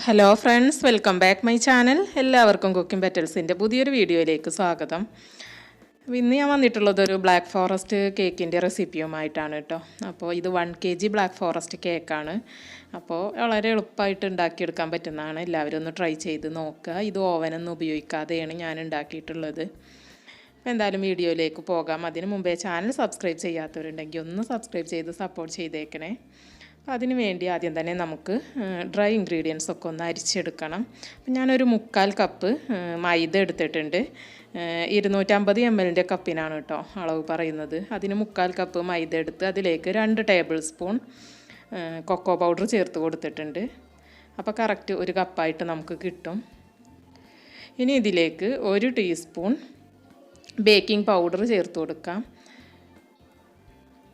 Hello friends, welcome back my channel. എല്ലാവർക്കും cooking പെറ്റൽസിൻ്റെ പുതിയൊരു വീഡിയോയിലേക്ക് സ്വാഗതം. ഇന്ന് ഞാൻ വന്നിട്ടുള്ളത് ഒരു ബ്ലാക്ക് ഫോറസ്റ്റ് കേക്കിൻ്റെ റെസിപ്പിയുമായിട്ടാണ് കേട്ടോ. അപ്പോൾ ഇത് 1 kg ബ്ലാക്ക് ഫോറസ്റ്റ് കേക്കാണ്. അപ്പോൾ വളരെ എളുപ്പമായിട്ട് ഉണ്ടാക്കിയെടുക്കാൻ പറ്റുന്നതാണ്. എല്ലാവരും ഒന്ന് ട്രൈ ചെയ്ത് നോക്കുക. ഇത് ഓവനൊന്നും ഉപയോഗിക്കാതെയാണ് ഞാൻ ഉണ്ടാക്കിയിട്ടുള്ളത്. അപ്പോൾ എന്തായാലും വീഡിയോയിലേക്ക് പോകാം. അതിന് മുമ്പേ ചാനൽ സബ്സ്ക്രൈബ് ചെയ്യാത്തവരുണ്ടെങ്കിൽ ഒന്ന് സബ്സ്ക്രൈബ് ചെയ്ത് സപ്പോർട്ട് ചെയ്തേക്കണേ. അപ്പോൾ അതിന് വേണ്ടി ആദ്യം തന്നെ നമുക്ക് ഡ്രൈ ഇൻഗ്രീഡിയൻസ് ഒക്കെ ഒന്ന് അരിച്ചെടുക്കണം. അപ്പോൾ ഞാനൊരു 1/4 കപ്പ് മൈദ എടുത്തിട്ടുണ്ട്. 250 ml കപ്പിനാണ് കേട്ടോ അളവ് പറയുന്നത്. അതിന് 1/4 കപ്പ് മൈദ എടുത്ത് അതിലേക്ക് 2 ടേബിൾ സ്പൂൺ കൊക്കോ പൗഡർ ചേർത്ത് കൊടുത്തിട്ടുണ്ട്. അപ്പോൾ കറക്റ്റ് ഒരു കപ്പായിട്ട് നമുക്ക് കിട്ടും. ഇനി ഇതിലേക്ക് 1 ടീസ്പൂൺ ബേക്കിംഗ് പൗഡർ ചേർത്ത് കൊടുക്കാം.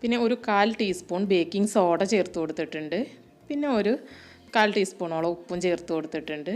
പിന്നെ ഒരു 1/4 ടീസ്പൂൺ ബേക്കിംഗ് സോഡ ചേർത്ത് കൊടുത്തിട്ടുണ്ട്. പിന്നെ ഒരു 1/4 ടീസ്പൂണോളം ഉപ്പും ചേർത്ത് കൊടുത്തിട്ടുണ്ട്.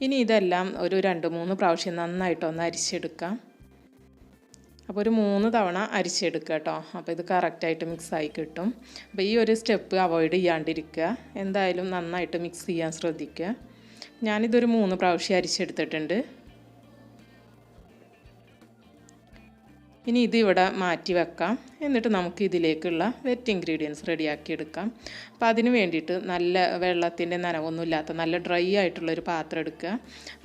ഇനി ഇതെല്ലാം ഒരു 2-3 പ്രാവശ്യം നന്നായിട്ടൊന്ന് അരിച്ചെടുക്കാം. അപ്പോൾ ഒരു 3 തവണ അരിച്ചെടുക്കുക കേട്ടോ. അപ്പോൾ ഇത് കറക്റ്റായിട്ട് മിക്സായി കിട്ടും. അപ്പോൾ ഈ ഒരു സ്റ്റെപ്പ് അവോയ്ഡ് ചെയ്യാണ്ടിരിക്കുക. എന്തായാലും നന്നായിട്ട് മിക്സ് ചെയ്യാൻ ശ്രദ്ധിക്കുക. ഞാനിതൊരു 3 പ്രാവശ്യം അരിച്ചെടുത്തിട്ടുണ്ട്. ഇനി ഇത് ഇവിടെ മാറ്റി വെക്കാം. എന്നിട്ട് നമുക്ക് ഇതിലേക്കുള്ള വെറ്റ് ഇൻഗ്രീഡിയൻസ് റെഡിയാക്കി എടുക്കാം. അപ്പോൾ അതിന് വേണ്ടിയിട്ട് നല്ല വെള്ളത്തിൻ്റെ നനവൊന്നുമില്ലാത്ത നല്ല ഡ്രൈ ആയിട്ടുള്ളൊരു പാത്രം എടുക്കുക.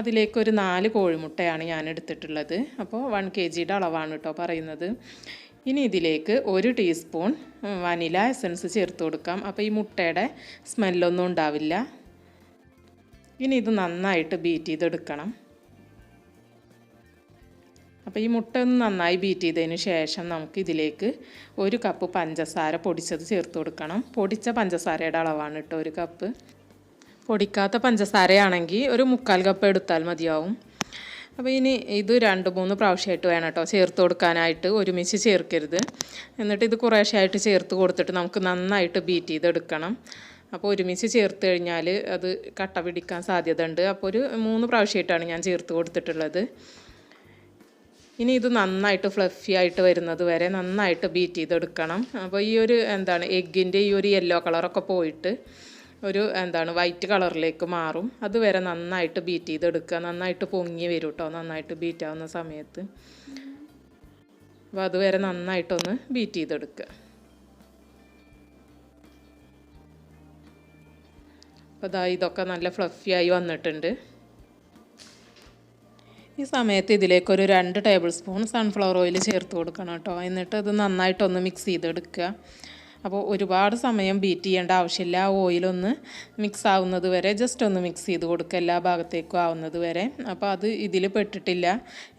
അതിലേക്കൊരു 4 കോഴിമുട്ടയാണ് ഞാൻ എടുത്തിട്ടുള്ളത്. അപ്പോൾ 1 kgയുടെ അളവാണ് കേട്ടോ പറയുന്നത്. ഇനി ഇതിലേക്ക് 1 ടീസ്പൂൺ വനില എസൻസ് ചേർത്ത് കൊടുക്കാം. അപ്പോൾ ഈ മുട്ടയുടെ സ്മെല്ലൊന്നും ഉണ്ടാവില്ല. ഇനി ഇത് നന്നായിട്ട് ബീറ്റ് ചെയ്തെടുക്കണം. അപ്പോൾ ഈ മുട്ട ഒന്ന് നന്നായി ബീറ്റ് ചെയ്തതിന് ശേഷം നമുക്ക് ഇതിലേക്ക് 1 കപ്പ് പഞ്ചസാര പൊടിച്ചത് ചേർത്ത് കൊടുക്കണം. പൊടിച്ച പഞ്ചസാരയുടെ അളവാണ് കേട്ടോ 1 കപ്പ്. പൊടിക്കാത്ത പഞ്ചസാരയാണെങ്കിൽ ഒരു 1/4 കപ്പ് എടുത്താൽ മതിയാവും. അപ്പോൾ ഇനി ഇത് 2-3 പ്രാവശ്യമായിട്ട് വേണം കേട്ടോ ചേർത്ത് കൊടുക്കാനായിട്ട്, ഒരുമിച്ച് ചേർക്കരുത്. എന്നിട്ട് ഇത് കുറേശ്ശെയായിട്ട് ചേർത്ത് കൊടുത്തിട്ട് നമുക്ക് നന്നായിട്ട് ബീറ്റ് ചെയ്തെടുക്കണം. അപ്പോൾ ഒരുമിച്ച് ചേർത്ത് കഴിഞ്ഞാൽ അത് കട്ട പിടിക്കാൻ സാധ്യത ഉണ്ട്. അപ്പോൾ ഒരു 3 പ്രാവശ്യമായിട്ടാണ് ഞാൻ ചേർത്ത് കൊടുത്തിട്ടുള്ളത്. ഇനി ഇത് നന്നായിട്ട് ഫ്ലഫി ആയിട്ട് വരുന്നത് വരെ നന്നായിട്ട് ബീറ്റ് ചെയ്തെടുക്കണം. അപ്പോൾ ഈ ഒരു എഗ്ഗിൻ്റെ ഈ ഒരു യെല്ലോ കളറൊക്കെ പോയിട്ട് ഒരു വൈറ്റ് കളറിലേക്ക് മാറും. അതുവരെ നന്നായിട്ട് ബീറ്റ് ചെയ്തെടുക്കുക. നന്നായിട്ട് പൊങ്ങി വരും കേട്ടോ നന്നായിട്ട് ബീറ്റ് ആവുന്ന സമയത്ത്. അപ്പോൾ അതുവരെ നന്നായിട്ടൊന്ന് ബീറ്റ് ചെയ്തെടുക്കുക. അപ്പോൾ ഇതൊക്കെ നല്ല ഫ്ലഫിയായി വന്നിട്ടുണ്ട്. ഈ സമയത്ത് ഇതിലേക്കൊരു 2 ടേബിൾ സ്പൂൺ സൺഫ്ലവർ ഓയിൽ ചേർത്ത് കൊടുക്കണം കേട്ടോ. എന്നിട്ട് അത് നന്നായിട്ടൊന്ന് മിക്സ് ചെയ്തെടുക്കുക. അപ്പോൾ ഒരുപാട് സമയം ബീറ്റ് ചെയ്യേണ്ട ആവശ്യമില്ല. ഓയിലൊന്ന് മിക്സ് ആവുന്നത് വരെ ജസ്റ്റ് ഒന്ന് മിക്സ് ചെയ്ത് കൊടുക്കുക, എല്ലാ ഭാഗത്തേക്കും ആവുന്നത് വരെ. അപ്പോൾ അത് ഇതിൽ പെട്ടിട്ടില്ല.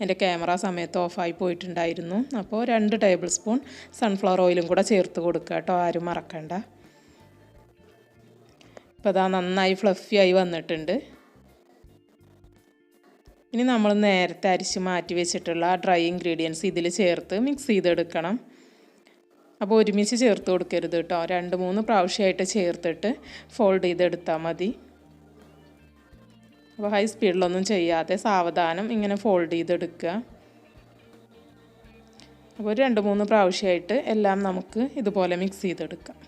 എൻ്റെ ക്യാമറ സമയത്ത് ഓഫായി പോയിട്ടുണ്ടായിരുന്നു. അപ്പോൾ 2 ടേബിൾ സ്പൂൺ സൺഫ്ലവർ ഓയിലും കൂടെ ചേർത്ത് കൊടുക്കുക കേട്ടോ, ആരും മറക്കണ്ട. അപ്പോൾ നന്നായി ഫ്ലഫിയായി വന്നിട്ടുണ്ട്. ഇനി നമ്മൾ നേരത്തെ അരിച്ച് മാറ്റി വെച്ചിട്ടുള്ള ഡ്രൈ ഇൻഗ്രീഡിയൻസ് ഇതിൽ ചേർത്ത് മിക്സ് ചെയ്തെടുക്കണം. അപ്പോൾ ഒരുമിച്ച് ചേർത്ത് കൊടുക്കരുത് കേട്ടോ. 2-3 പ്രാവശ്യമായിട്ട് ചേർത്തിട്ട് ഫോൾഡ് ചെയ്തെടുത്താൽ മതി. അപ്പോൾ ഹൈ സ്പീഡിലൊന്നും ചെയ്യാതെ സാവധാനം ഇങ്ങനെ ഫോൾഡ് ചെയ്തെടുക്കുക. അപ്പോൾ 2-3 പ്രാവശ്യമായിട്ട് എല്ലാം നമുക്ക് ഇതുപോലെ മിക്സ് ചെയ്തെടുക്കാം.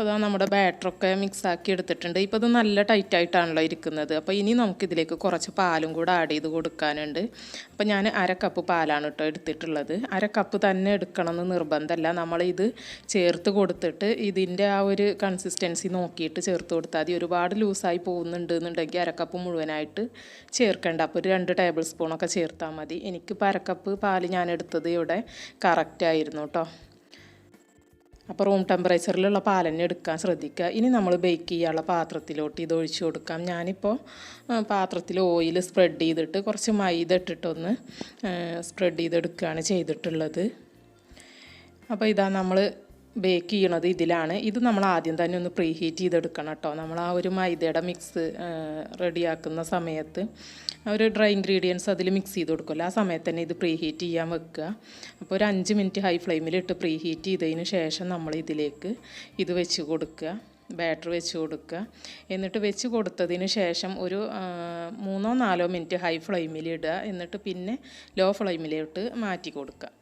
അപ്പോൾ നമ്മുടെ ബാറ്ററൊക്കെ മിക്സാക്കി എടുത്തിട്ടുണ്ട്. ഇപ്പോൾ ഇത് നല്ല ടൈറ്റായിട്ടാണല്ലോ ഇരിക്കുന്നത്. അപ്പോൾ ഇനി നമുക്കിതിലേക്ക് കുറച്ച് പാലും കൂടെ ആഡ് ചെയ്ത് കൊടുക്കാനുണ്ട്. അപ്പോൾ ഞാൻ 1/2 കപ്പ് പാലാണ് കേട്ടോ എടുത്തിട്ടുള്ളത്. 1/2 കപ്പ് തന്നെ എടുക്കണമെന്ന് നിർബന്ധമല്ല. നമ്മളിത് ചേർത്ത് കൊടുത്തിട്ട് ഇതിൻ്റെ ആ ഒരു കൺസിസ്റ്റൻസി നോക്കിയിട്ട് ചേർത്ത് കൊടുത്താൽ മതി. ഒരുപാട് ലൂസായി പോകുന്നുണ്ട് എന്നുണ്ടെങ്കിൽ 1/2 കപ്പ് മുഴുവനായിട്ട് ചേർക്കേണ്ട. അപ്പോൾ ഒരു 2 ടേബിൾ സ്പൂണൊക്കെ ചേർത്താൽ മതി. എനിക്കിപ്പോൾ 1/2 കപ്പ് പാല് ഞാൻ എടുത്തത് ഇവിടെ കറക്റ്റായിരുന്നു കേട്ടോ. അപ്പോൾ റൂം ടെമ്പറേച്ചറിലുള്ള പാൽ തന്നെ എടുക്കാൻ ശ്രദ്ധിക്കുക. ഇനി നമ്മൾ ബേക്ക് ചെയ്യാനുള്ള പാത്രത്തിലോട്ട് ഇത് ഒഴിച്ച് കൊടുക്കാം. ഞാനിപ്പോൾ പാത്രത്തിൽ ഓയിൽ സ്പ്രെഡ് ചെയ്തിട്ട് കുറച്ച് മൈദ ഇട്ടിട്ടൊന്ന് സ്പ്രെഡ് ചെയ്തെടുക്കുകയാണ് ചെയ്തിട്ടുള്ളത്. അപ്പോൾ നമ്മൾ ബേക്ക് ചെയ്യണത് ഇതിലാണ്. ഇത് നമ്മൾ ആദ്യം തന്നെ ഒന്ന് പ്രീ ഹീറ്റ് ചെയ്തെടുക്കണം കേട്ടോ. നമ്മൾ ആ ഒരു മൈദയുടെ മിക്സ് റെഡിയാക്കുന്ന സമയത്ത് ഒരു ഡ്രൈ ഇൻഗ്രീഡിയൻസ് അതിൽ മിക്സ് ചെയ്ത് കൊടുക്കുമല്ലോ, ആ സമയത്ത് തന്നെ ഇത് പ്രീ ഹീറ്റ് ചെയ്യാൻ വെക്കുക. അപ്പോൾ ഒരു 5 മിനിറ്റ് ഹൈ ഫ്ലെയിമിലിട്ട് പ്രീ ഹീറ്റ് ചെയ്തതിന് ശേഷം നമ്മൾ ഇതിലേക്ക് ഇത് വെച്ച് കൊടുക്കുക, ബാറ്റർ വെച്ച് കൊടുക്കുക. എന്നിട്ട് വെച്ച് കൊടുത്തതിന് ശേഷം ഒരു 3-4 മിനിറ്റ് ഹൈ ഫ്ലെയിമിലിടുക. എന്നിട്ട് പിന്നെ ലോ ഫ്ലെയിമിലോട്ട് മാറ്റി കൊടുക്കുക.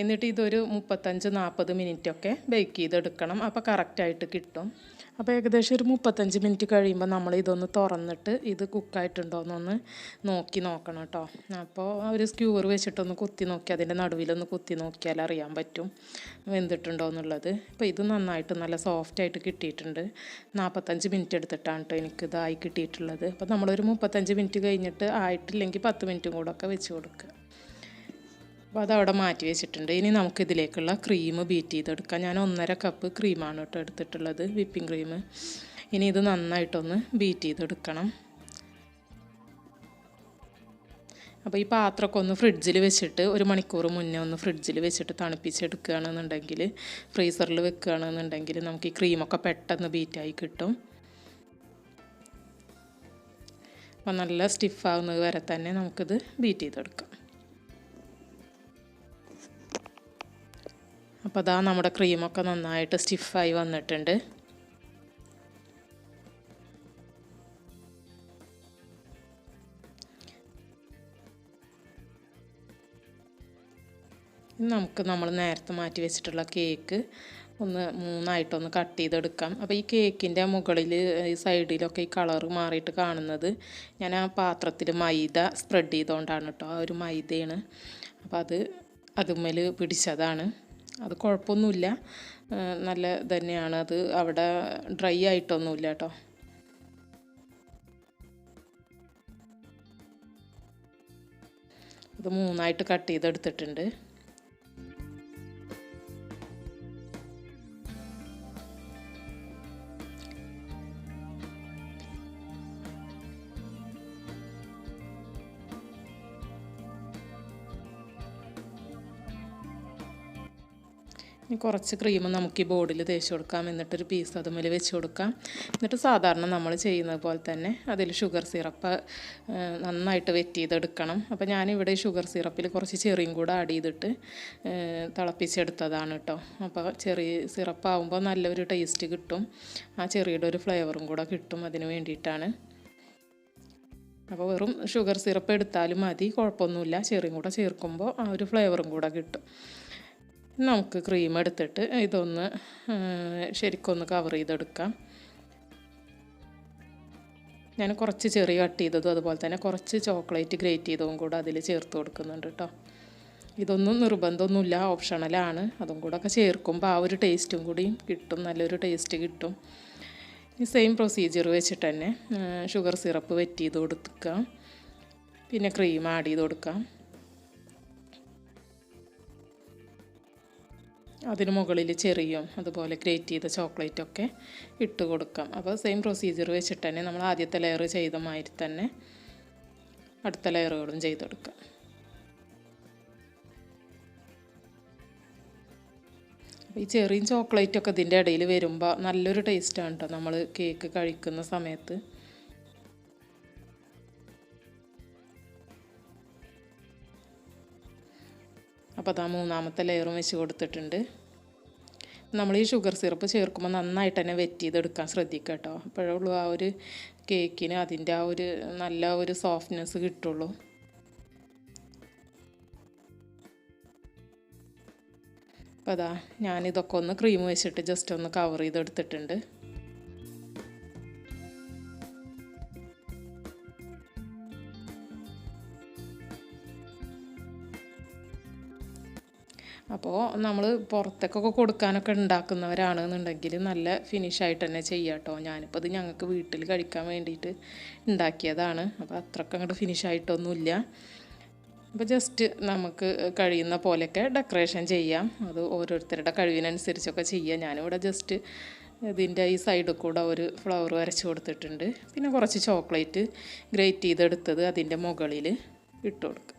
എന്നിട്ട് ഇതൊരു 35-40 മിനിറ്റൊക്കെ ബേക്ക് ചെയ്തെടുക്കണം. അപ്പോൾ കറക്റ്റായിട്ട് കിട്ടും. അപ്പോൾ ഏകദേശം ഒരു 35 മിനിറ്റ് കഴിയുമ്പോൾ നമ്മൾ ഇതൊന്ന് തുറന്നിട്ട് ഇത് കുക്കായിട്ടുണ്ടോയെന്നൊന്ന് നോക്കണം കേട്ടോ. അപ്പോൾ ഒരു സ്ക്യൂർ വെച്ചിട്ടൊന്ന് കുത്തി നോക്കി, അതിൻ്റെ നടുവിലൊന്ന് കുത്തി നോക്കിയാൽ അറിയാൻ പറ്റും വെന്തിട്ടുണ്ടോ എന്നുള്ളത്. അപ്പോൾ ഇത് നന്നായിട്ട് നല്ല സോഫ്റ്റായിട്ട് കിട്ടിയിട്ടുണ്ട്. 45 മിനിറ്റ് എടുത്തിട്ടാണ് കേട്ടോ എനിക്കിതായി കിട്ടിയിട്ടുള്ളത്. അപ്പോൾ നമ്മളൊരു 35 മിനിറ്റ് കഴിഞ്ഞിട്ട് ആയിട്ടില്ലെങ്കിൽ 10 മിനിറ്റും കൂടെ ഒക്കെ വെച്ച് കൊടുക്കുക. അപ്പോൾ അതവിടെ മാറ്റി വെച്ചിട്ടുണ്ട്. ഇനി നമുക്കിതിലേക്കുള്ള ക്രീം ബീറ്റ് ചെയ്തെടുക്കാം. ഞാൻ 1.5 കപ്പ് ക്രീമാണ് കേട്ടോ എടുത്തിട്ടുള്ളത്, വിപ്പിംഗ് ക്രീം. ഇനി ഇത് നന്നായിട്ടൊന്ന് ബീറ്റ് ചെയ്തെടുക്കണം. അപ്പോൾ ഈ പാത്രമൊക്കെ ഒന്ന് ഫ്രിഡ്ജിൽ വെച്ചിട്ട് 1 മണിക്കൂർ മുന്നേ ഒന്ന് ഫ്രിഡ്ജിൽ വെച്ചിട്ട് തണുപ്പിച്ചെടുക്കുകയാണെന്നുണ്ടെങ്കിൽ, ഫ്രീസറിൽ വെക്കുകയാണെന്നുണ്ടെങ്കിൽ നമുക്ക് ഈ ക്രീമൊക്കെ പെട്ടെന്ന് ബീറ്റായി കിട്ടും. അപ്പോൾ നല്ല സ്റ്റിഫാവുന്നത് വരെ തന്നെ നമുക്കിത് ബീറ്റ് ചെയ്തെടുക്കാം. അപ്പോൾ അതാ നമ്മുടെ ക്രീമൊക്കെ നന്നായിട്ട് സ്റ്റിഫായി വന്നിട്ടുണ്ട്. നമുക്ക് നമ്മൾ നേരത്തെ മാറ്റി വെച്ചിട്ടുള്ള കേക്ക് ഒന്ന് 3ആയിട്ടൊന്ന് കട്ട് ചെയ്തെടുക്കാം. അപ്പോൾ ഈ കേക്കിൻ്റെ മുകളിൽ ഈ സൈഡിലൊക്കെ ഈ കളറ് മാറിയിട്ട് കാണുന്നത് ഞാൻ ആ പാത്രത്തിൽ മൈദ സ്പ്രെഡ് ചെയ്തുകൊണ്ടാണ് കേട്ടോ. ആ ഒരു മൈദയാണ്. അപ്പോൾ അതുമ്മേൽ പിടിച്ചതാണ്. അത് കുഴപ്പമൊന്നുമില്ല, നല്ല തന്നെയാണ്. അത് അവിടെ ഡ്രൈ ആയിട്ടൊന്നുമില്ല കേട്ടോ. അത് 3ആയിട്ട് കട്ട് ചെയ്തെടുത്തിട്ടുണ്ട്. ഇനി കുറച്ച് ക്രീം നമുക്ക് ഈ ബോർഡിൽ തേച്ച് കൊടുക്കാം. എന്നിട്ടൊരു പീസ് അതുമേൽ വെച്ച് കൊടുക്കാം. എന്നിട്ട് സാധാരണ നമ്മൾ ചെയ്യുന്നത് പോലെ തന്നെ അതിൽ ഷുഗർ സിറപ്പ് നന്നായിട്ട് വെറ്റ് ചെയ്തെടുക്കണം. അപ്പോൾ ഞാനിവിടെ ഷുഗർ സിറപ്പിൽ കുറച്ച് ചെറിയും കൂടെ ആഡ് ചെയ്തിട്ട് തിളപ്പിച്ചെടുത്തതാണ് കേട്ടോ. അപ്പോൾ ചെറിയ സിറപ്പാകുമ്പോൾ നല്ലൊരു ടേസ്റ്റ് കിട്ടും, ആ ചെറിയുടെ ഒരു ഫ്ലേവറും കൂടെ കിട്ടും. അതിന് വേണ്ടിയിട്ടാണ്. അപ്പോൾ വെറും ഷുഗർ സിറപ്പ് എടുത്താലും മതി, കുഴപ്പമൊന്നുമില്ല. ചെറിയും കൂടെ ചേർക്കുമ്പോൾ ആ ഒരു ഫ്ലേവറും കൂടെ കിട്ടും. നമുക്ക് ക്രീം എടുത്തിട്ട് ഇതൊന്ന് ശരിക്കൊന്ന് കവർ ചെയ്തെടുക്കാം. ഞാൻ കുറച്ച് ചെറിയ കട്ട് ചെയ്തതും അതുപോലെ തന്നെ കുറച്ച് ചോക്ലേറ്റ് ഗ്രേറ്റ് ചെയ്തതും കൂടെ അതിൽ ചേർത്ത് കൊടുക്കുന്നുണ്ട് കേട്ടോ. ഇതൊന്നും നിർബന്ധമൊന്നുമില്ല, ഓപ്ഷണലാണ്. അതും കൂടെ ഒക്കെ ചേർക്കുമ്പോൾ ആ ഒരു ടേസ്റ്റും കൂടി കിട്ടും, നല്ലൊരു ടേസ്റ്റ് കിട്ടും. ഈ സെയിം പ്രൊസീജിയർ വെച്ചിട്ട് തന്നെ ഷുഗർ സിറപ്പ് വെറ്റ് ചെയ്ത് കൊടുക്കാം, പിന്നെ ക്രീം ആഡ് ചെയ്ത് കൊടുക്കാം. അതിന് മുകളിൽ ചെറിയും അതുപോലെ ഗ്രേറ്റ് ചെയ്ത ചോക്ലേറ്റൊക്കെ ഇട്ട് കൊടുക്കാം. അപ്പോൾ സെയിം പ്രൊസീജിയർ വെച്ചിട്ട് തന്നെ നമ്മൾ ആദ്യത്തെ ലെയർ ചെയ്ത മാതിരി തന്നെ അടുത്ത ലെയറുകളും ചെയ്തെടുക്കാം. അപ്പോൾ ഈ ചെറിയും ചോക്ലേറ്റൊക്കെ ഇതിൻ്റെ ഇടയിൽ വരുമ്പോൾ നല്ലൊരു ടേസ്റ്റാണ് കേട്ടോ നമ്മൾ കേക്ക് കഴിക്കുന്ന സമയത്ത്. അപ്പോൾ അതാ 3ആമത്തെ ലെയറും വെച്ച് കൊടുത്തിട്ടുണ്ട്. നമ്മൾ ഈ ഷുഗർ സിറപ്പ് ചേർക്കുമ്പോൾ നന്നായിട്ട് തന്നെ വെറ്റ് ചെയ്തെടുക്കാൻ ശ്രദ്ധിക്കുക കേട്ടോ. അപ്പോഴേ ഉള്ളൂ ആ ഒരു കേക്കിന് അതിൻ്റെ ആ ഒരു നല്ല ഒരു സോഫ്റ്റ്നെസ് കിട്ടുള്ളൂ. അപ്പോൾ അതാ ഞാനിതൊക്കെ ഒന്ന് ക്രീം വെച്ചിട്ട് ജസ്റ്റ് ഒന്ന് കവർ ചെയ്തെടുത്തിട്ടുണ്ട്. അപ്പോൾ നമ്മൾ പുറത്തേക്കൊക്കെ കൊടുക്കാനൊക്കെ ഉണ്ടാക്കുന്നവരാണെന്നുണ്ടെങ്കിൽ നല്ല ഫിനിഷായിട്ട് തന്നെ ചെയ്യാം കേട്ടോ. ഞാനിപ്പോൾ ഇത് ഞങ്ങൾക്ക് വീട്ടിൽ കഴിക്കാൻ വേണ്ടിയിട്ട് ഉണ്ടാക്കിയതാണ്. അപ്പോൾ അത്രയ്ക്ക് അങ്ങോട്ട് ഫിനിഷായിട്ടൊന്നുമില്ല. അപ്പോൾ ജസ്റ്റ് നമുക്ക് കഴിയുന്ന പോലെയൊക്കെ ഡെക്കറേഷൻ ചെയ്യാം. അത് ഓരോരുത്തരുടെ കഴിവിനനുസരിച്ചൊക്കെ ചെയ്യാം. ഞാനിവിടെ ജസ്റ്റ് ഇതിൻ്റെ ഈ സൈഡിൽ കൂടെ ഒരു ഫ്ലവർ വരച്ച് കൊടുത്തിട്ടുണ്ട്. പിന്നെ കുറച്ച് ചോക്ലേറ്റ് ഗ്രേറ്റ് ചെയ്തെടുത്തത് അതിൻ്റെ മുകളിൽ ഇട്ട് കൊടുക്കുക.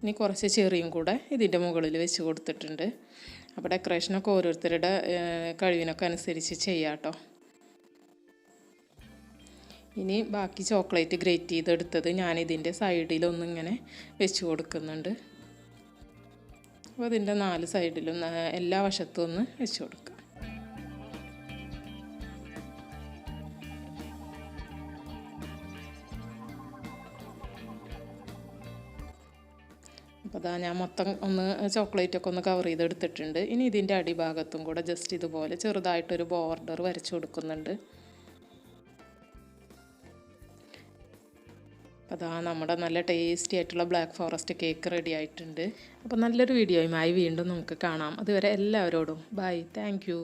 ഇനി കുറച്ച് ചെറിയും കൂടെ ഇതിൻ്റെ മുകളിൽ വെച്ച് കൊടുത്തിട്ടുണ്ട്. അപ്പോൾ ഡെക്കറേഷനൊക്കെ ഓരോരുത്തരുടെ കഴിവിനൊക്കെ അനുസരിച്ച് ചെയ്യാം കേട്ടോ. ഇനി ബാക്കി ചോക്ലേറ്റ് ഗ്രേറ്റ് ചെയ്തെടുത്തത് ഞാനിതിൻ്റെ സൈഡിലൊന്നിങ്ങനെ വെച്ച് കൊടുക്കുന്നുണ്ട്. അപ്പോൾ അതിൻ്റെ 4 സൈഡിലും എല്ലാ വശത്തും ഒന്ന് വെച്ച് കൊടുക്കുക. അപ്പോൾ അതാ ഞാൻ മൊത്തം ഒന്ന് ചോക്ലേറ്റൊക്കെ ഒന്ന് കവർ ചെയ്തെടുത്തിട്ടുണ്ട്. ഇനി ഇതിൻ്റെ അടിഭാഗത്തും കൂടെ ജസ്റ്റ് ഇതുപോലെ ചെറുതായിട്ടൊരു ബോർഡർ വരച്ച് കൊടുക്കുന്നുണ്ട്. അതാ നമ്മുടെ നല്ല ടേസ്റ്റി ആയിട്ടുള്ള ബ്ലാക്ക് ഫോറസ്റ്റ് കേക്ക് റെഡി ആയിട്ടുണ്ട്. അപ്പോൾ നല്ലൊരു വീഡിയോയുമായി വീണ്ടും നമുക്ക് കാണാം. അതുവരെ എല്ലാവരോടും ബൈ, താങ്ക് യു.